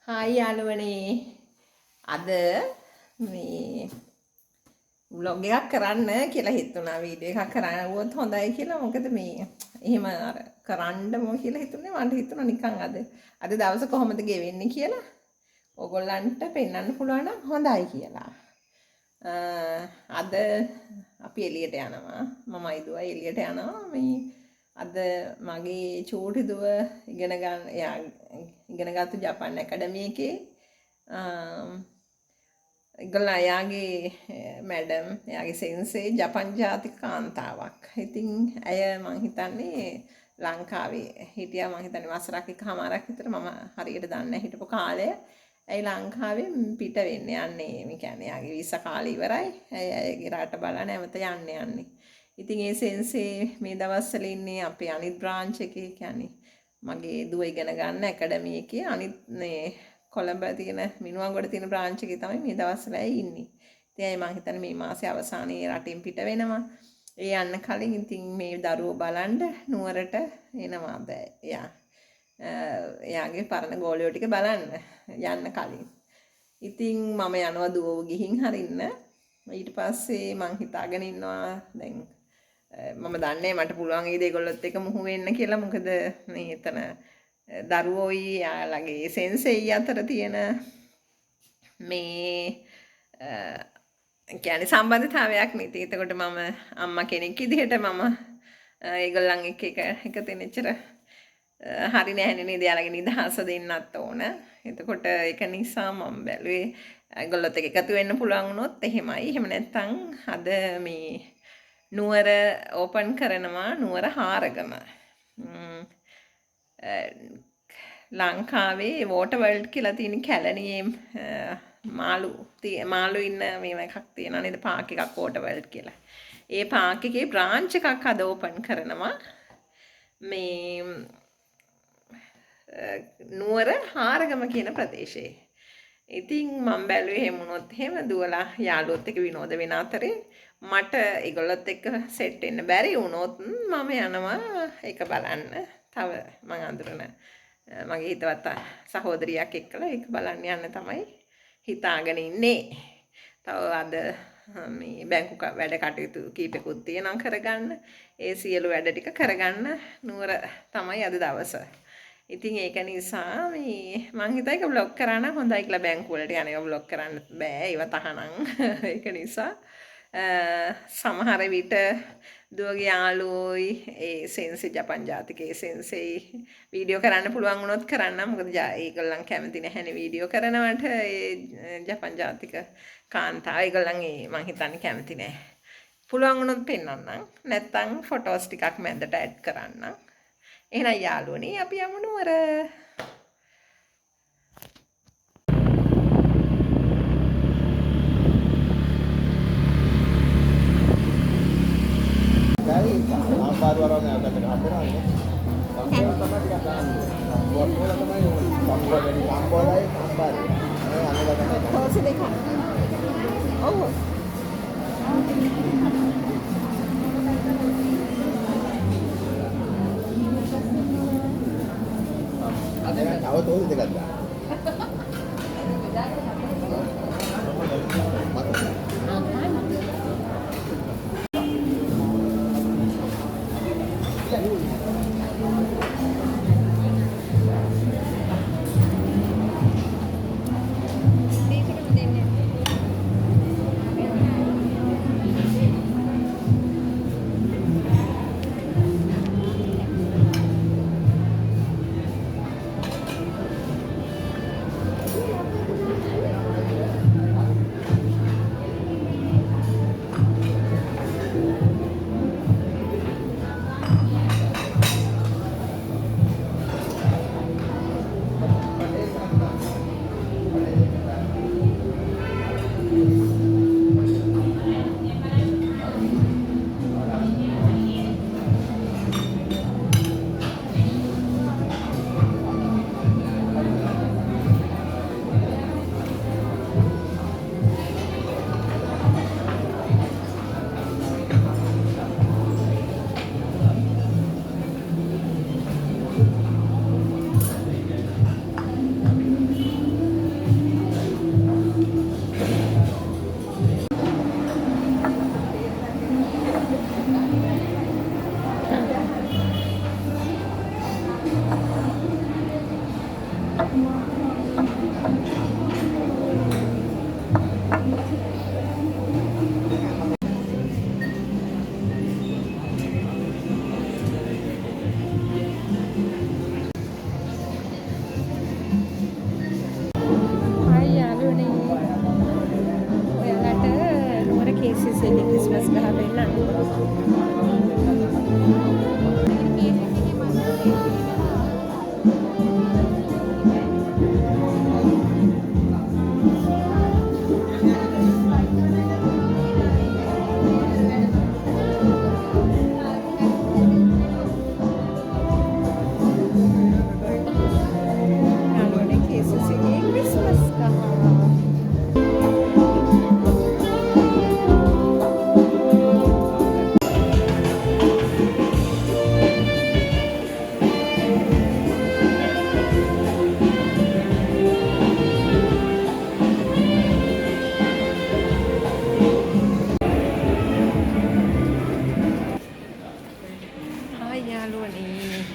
Hi යාළුවනේ අද මේ ව්ලොග් එකක් කරන්න කියලා හිතුණා වීඩියෝ එකක් කරවුවොත් හොඳයි කියලා මොකද මේ එහෙම අර කරන්න මොකද කියලා හිතුනේ මට හිතුණා නිකන් අද දවස කොහොමද ගෙවෙන්නේ කියලා ඕගොල්ලන්ට පෙන්වන්න පුළුවන් නම් හොඳයි කියලා අද අපි එළියට යනවා මමයි දුවයි එළියට යනවා මේ අද මගේ චූටි දුව ඉගෙන ගත්ත ජපාන් ඇකඩමි එකේ ඒගොල්ලෝ එයාගේ මැඩම් එයාගේ සෙන්සේ ජපන් ජාතික කාන්තාවක්. ඉතින් ඇය මං හිතන්නේ ලංකාවේ හිටියා මං හිතන්නේ වසරක් එකමාරක් විතර මම හරියට දන්නේ නැහැ හිටපු කාලය. ඇයි ලංකාවෙන් පිට වෙන්න යන්නේ මේ කියන්නේ එයාගේ වීසා කාලය ඉවරයි. ඇයගේ රට බලන්න නැවත යන්නේ. ඉතින් ඒ සෙන්සේ මේ දවස්වල ඉන්නේ අපේ අනිත් බ්‍රාන්ච් එකේ කියන්නේ මගේ දුව ඉගෙන ගන්න ඇකඩමි එකේ අනිත් මේ කොළඹ තියෙන මිනුවන්ගොඩ තියෙන බ්‍රාන්ච් එකේ තමයි මේ දවස්වල ඉන්නේ. ඉතින් මම හිතන්නේ මේ මාසේ අවසානයේ රටින් පිට වෙනවා. ඒ යන්න කලින් ඉතින් මේ දරුවෝ බලන්න නුවරට එනවා එයා. එයාගේ පරණ ගෝලියෝ ටික බලන්න යන්න කලින්. ඉතින් මම යනවා දුවව ගිහින් හරින්න. ඊට පස්සේ මං හිතාගෙන ඉන්නවා දැන් මම දන්නේ මට පුළුවන් ඒ දෙගොල්ලොත් එක මුහු වෙන්න කියලා මොකද මේ එතන දරුවෝයි යාළගේ සෙන්සෙයි අතර තියෙන මේ කියන්නේ සම්බන්ධතාවයක් නෙති. එතකොට මම අම්මා කෙනෙක් විදිහට මම ඒගොල්ලන් එක්ක එක තැනෙච්චර හරි නැහැ නේද යාළගේ නිදහස දෙන්නත් ඕන. එතකොට ඒක නිසා මම බැලුවේ ඒගොල්ලොත් එක්ක එකතු වෙන්න පුළුවන් වුණොත් එහෙමයි. එහෙම නැත්නම් අද මේ නුවර ඕපන් කරනවා නුවර හාරගම. ලංකාවේ වෝටර් වර්ල්ඩ් කියලා තියෙන කැලණියේ මාළු ඉන්න මේව එකක් තියෙනවා නේද පාක් එකක් වෝටර් වර්ල්ඩ් කියලා. ඒ පාක් එකේ බ්‍රාන්ච් එකක් අද ඕපන් කරනවා මේ නුවර හාරගම කියන ප්‍රදේශයේ. ඉතින් මම බැලුවේ එහෙම වුණොත් එහෙම දුවලා යාළුවොත් එක්ක විනෝද වෙන අතරේ මට ඒගොල්ලොත් එක්ක සෙට් වෙන්න බැරි වුණොත් මම යනවා ඒක බලන්න. තව මම අඳුරන මගේ හිතවත් සහෝදරියක් එක්කලා ඒක බලන්න යන්න තමයි හිතාගෙන ඉන්නේ. තව අද මේ බැංකු වැඩ කටයුතු කීපෙකුත් තියෙනවා කරගන්න. ඒ සියලු වැඩ ටික කරගන්න නුවර තමයි අද දවස. ඉතින් ඒක නිසා මේ මං හිතා එක බ්ලොග් කරා නම් හොඳයි කියලා බැංකු වලට යන එක බ්ලොග් කරන්න බෑ ඒව තහනම්. ඒක නිසා සමහර විට දුවගේ යාළුවෝයි ඒ සෙන්සේ ජපන් ජාතිකයේ සෙන්සෙයි වීඩියෝ කරන්න පුළුවන් වුණොත් කරන්න. මොකද ඒගොල්ලන් කැමති නැහැනේ වීඩියෝ කරනවට ඒ ජපන් ජාතික කාන්තාව ඒගොල්ලන් මං හිතන්නේ කැමති නැහැ. පුළුවන් වුණොත් පෙන්නන්නම්. නැත්තම් ෆොටෝස් ටිකක් මැදට ඇඩ් කරන්නම්. එහෙනම් යාළුවනේ අපි යමු නුවර. Baru orang yang akan terhampiran ya. Kampung sama tidak tahan. Buat bola teman kampung dari kampung lain kampar. Ane lagi. Oh sedekah. Oh. Ada yang tahu tuh dekat dah. Hi යාළුවනේ. ඔයාලට නුවර KCC එකේ Christmas ගහ පෙන්නන්න. යාළුවනේ KCC එකේ Christmas ගහ. Hi යාළුවනේ.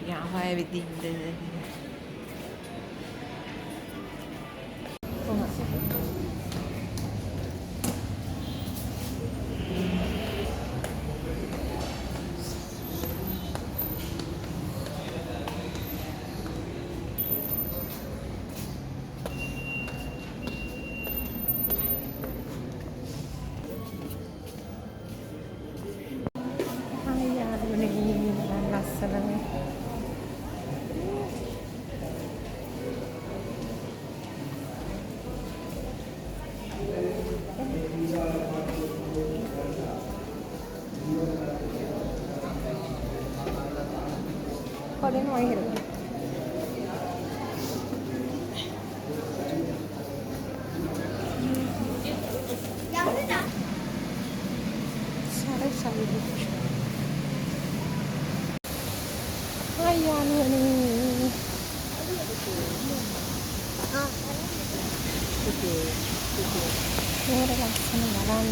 යාවා ඇවිදින්න. හායි යාළුවනේ. ලස්සනනේ. කොඩෙන් වයිර්. සරයි සවිදු. හායි යාළුවනේ. නුවර ලස්සන බලන්න.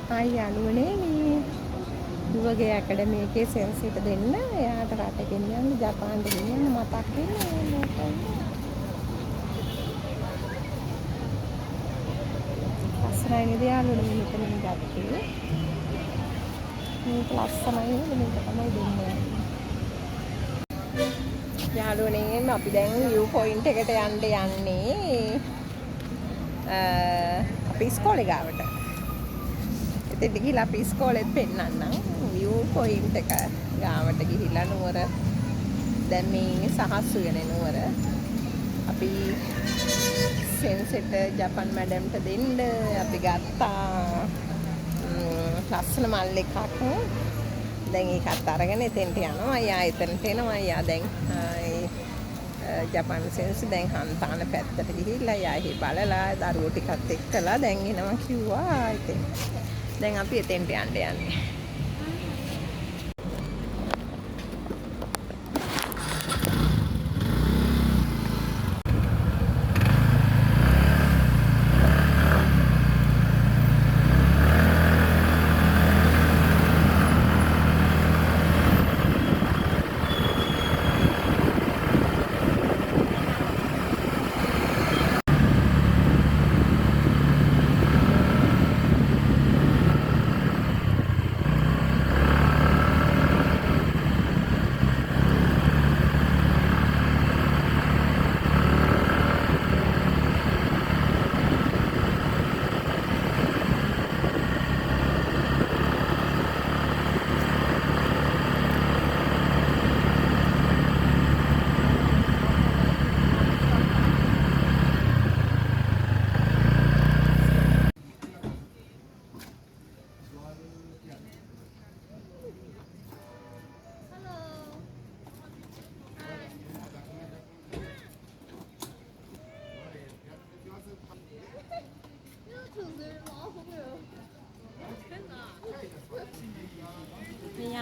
හායි යාළුවනේ. දුවගේ ඇකඩමි එකේ සෙන්සිට දෙන්න. එයාට රට ගෙනියන්න ජපාන්ට ගෙනියන්න මතක් වෙන්නේ. ලස්සනයි නේද යාළුවනේ මෙතනින් ගත්තේ. මේක ලස්සනයි නේද? මේක තමයි දෙන්නේ. යාළුවනේ අපි දැන් view point එකට යන්නේ. අපි ඉස්කෝලේ ගාවට. එතෙන්ට ගිහිල්ලා අපි ඉස්කෝලේත් පෙන්නන්නම්. view point එක ගාවට ගිහිල්ලා නුවර දැන් මේ සහස්සු යන්නේ නුවර. අපි සෙන්සෙට ජපන් මැඩම්ට දෙන්න අපි ගත්තා. ලස්සන මල් එකක්. දැන් ඒකත් අරගෙන එතෙන්ට යනවා. යා එතනට එනවා. යා දැන් ජපන් සෙන්ස් දැන් හන්තාන පැත්තට ගිහිල්ලා යා එහි බලලා දරුවෝ ටිකත් එක්කලා දැන් එනවා කිව්වා. ඉතින් දැන් අපි එතෙන්ට යන්නේ.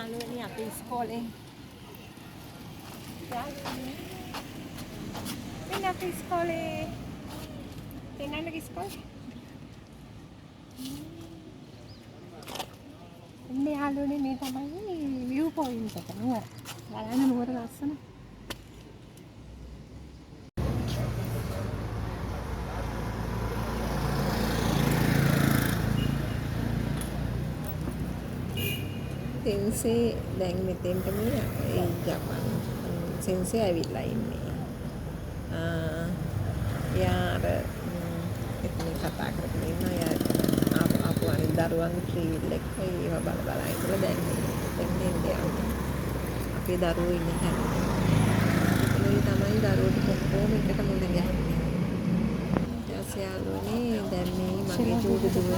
යාළුවනේ අපි ඉස්කෝලේ. යාළුවනේ. එන්න අපි ඉස්කෝලේ. එන්නන්න ඉස්කෝලේ. එන්න යාළුවනේ මේ තමයි view point එක. නුවර. බලන්න නුවර ලස්සන. සෙන්සේ දැන් මෙතෙන්ට මේ ඒ ජපන් සෙන්සේ ඇවිල්ලා ඉන්නේ. යාර එතන කතා කරගෙන ඉන්නවා. යාර ආපු අනිත් දරුවන්ගේ ට්‍රීවිල් එක ඒව බල ඉඳලා දැන් එන්නේ අපේ දරුවෝ ඉන්නේ හැම. ඒ තමයි දරුවෝ කොහොම එකට මුණ ගැහෙන්නේ. යාළුවනේ දැන් මේ මගේ චූටි දුව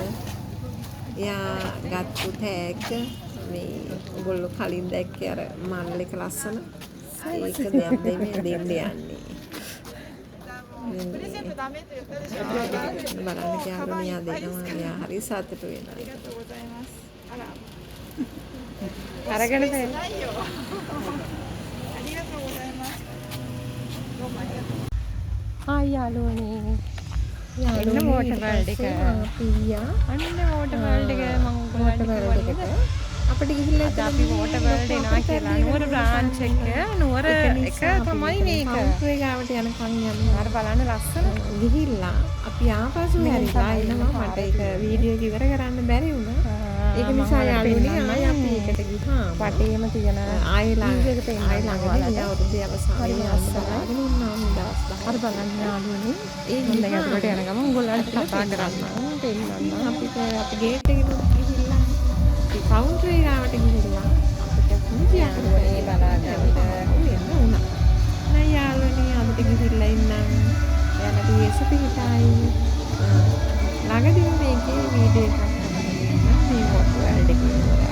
එයා ගත්තු ටැග් මේ ඔයගොල්ලෝ කලින් දැක්කේ අර මල් එක ලස්සන ඒක දැන් දෙන්න යන්නේ බලන්න කියලා මෙයා දෙනවා එයා හරි සතුටු වෙනවා අරගෙන යාළුවනේ එන්න වෝටර් වර්ල්ඩ් එක පියා අන්න වෝටර් වර්ල්ඩ් එක මම වෝටර් වර්ල්ඩ් එකට අපිට ගිහිල්ලා අපි වෝටර් වර්ල්ඩ් එනවා කියලා නුවර බ්‍රාන්ච් එක නුවර එක තමයි මේක කවුන්ටර් ගාවට යනකම් යන්න අර බලන්න ලස්සන ගිහිල්ලා අපි ආපසු හැරිලා එනවා මට ඒක වීඩියෝ එක ඉවර කරන්න බැරි වුණා ඒක නිසා යාළුවනේ ආයෙ අපි ඒකට ගිහා වටේම තියෙන ආයෙ ළඟට ළඟදී අවුරුද්දේ අවසානයේ අස්සලාගෙන ඉන්නවා මේ දවස් 10 අර බලන්න යාළුවනේ ඒ ගිහින් ඇතුළට යන ගමන් උගලන්ට කතා කරන්න දෙන්නම් අපිට අපි ගේට් එකේ ගිහිල්ලා කවුන්ටර් එකට ගිහිල්ලා අපිට කුංචි යාළුවනේ බලාගන්න එන්න උනා නෑ යාළුවනේ අපිට ගිහිල්ලා ඉන්නම් යන දිවස පිටයි ළඟදී මේකේ වීඩියෝ එකක් මේ වෝටර් වර්ල්ඩ් එකේ